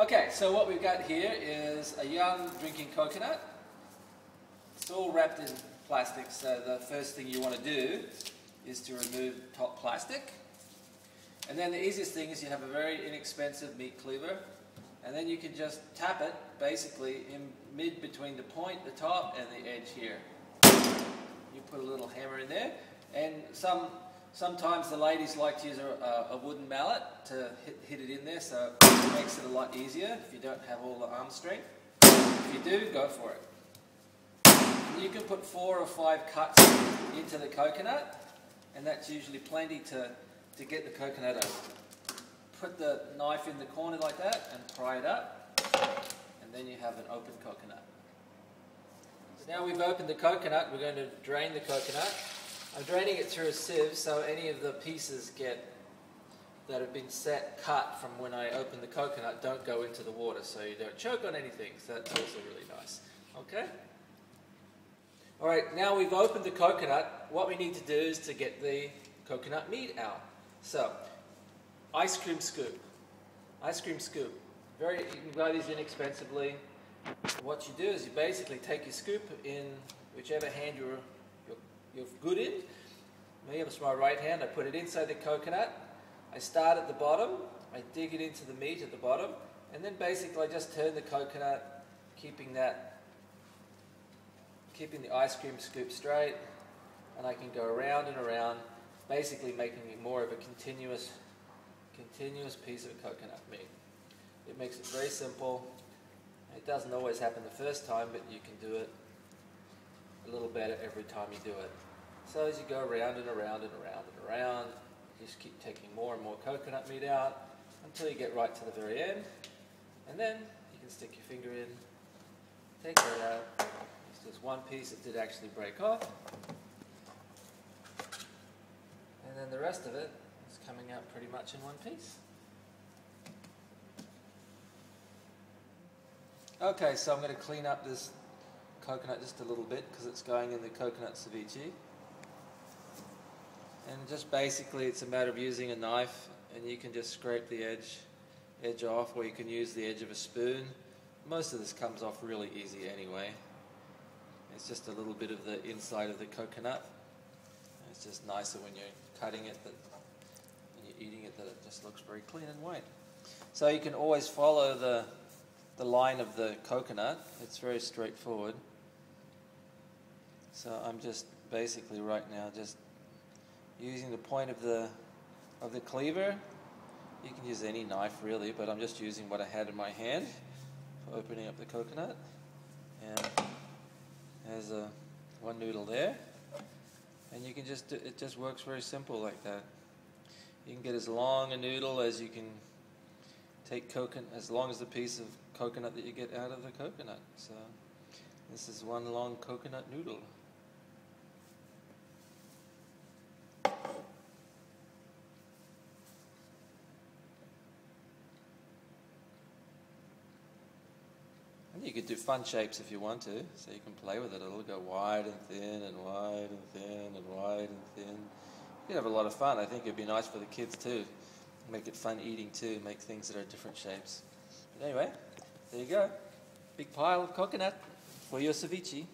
Okay, so what we've got here is a young drinking coconut. It's all wrapped in plastic, so the first thing you want to do is to remove top plastic. And then the easiest thing is you have a very inexpensive meat cleaver, and then you can just tap it basically in mid between the point, the top, and the edge here. You put a little hammer in there, and sometimes the ladies like to use a wooden mallet to hit it in there, so it makes it a lot easier if you don't have all the arm strength. If you do, go for it. And you can put 4 or 5 cuts into the coconut, and that's usually plenty to get the coconut open. Put the knife in the corner like that and pry it up, and then you have an open coconut. So now we've opened the coconut, we're going to drain the coconut. I'm draining it through a sieve so any of the pieces that have been cut from when I opened the coconut don't go into the water, so you don't choke on anything. So that's also really nice. Okay? Alright, now we've opened the coconut, what we need to do is to get the coconut meat out. So, ice cream scoop. Ice cream scoop. You can buy these inexpensively. What you do is you basically take your scoop in whichever hand you're good in. Me, it's my right hand. I put it inside the coconut. I start at the bottom. I dig it into the meat at the bottom, and then basically I just turn the coconut, keeping the ice cream scoop straight, and I can go around and around, basically making it more of a continuous piece of coconut meat. It makes it very simple. It doesn't always happen the first time, but you can do it a little better every time you do it. So as you go around and around and around and around, you just keep taking more and more coconut meat out until you get right to the very end. And then you can stick your finger in, take that out. There's one piece that did actually break off. And then the rest of it is coming out pretty much in one piece. Okay, so I'm going to clean up this coconut just a little bit because it's going in the coconut ceviche. And just basically it's a matter of using a knife, and you can just scrape the edge off, or you can use the edge of a spoon. Most of this comes off really easy anyway. It's just a little bit of the inside of the coconut. It's just nicer when you're cutting it, when you're eating it, that it just looks very clean and white. So you can always follow the line of the coconut. It's very straightforward. So I'm just basically right now just using the point of the cleaver. You can use any knife really, but I'm just using what I had in my hand for opening up the coconut. And there's one noodle there, and you can just it just works very simple like that. You can get as long a noodle as you can take coconut, as long as the piece of coconut that you get out of the coconut. So this is one long coconut noodle. And you could do fun shapes if you want to, so you can play with it. It'll go wide and thin and wide and thin and wide and thin. You can have a lot of fun. I think it'd be nice for the kids too. Make it fun eating too, make things that are different shapes. But anyway, there you go. Big pile of coconut for your ceviche.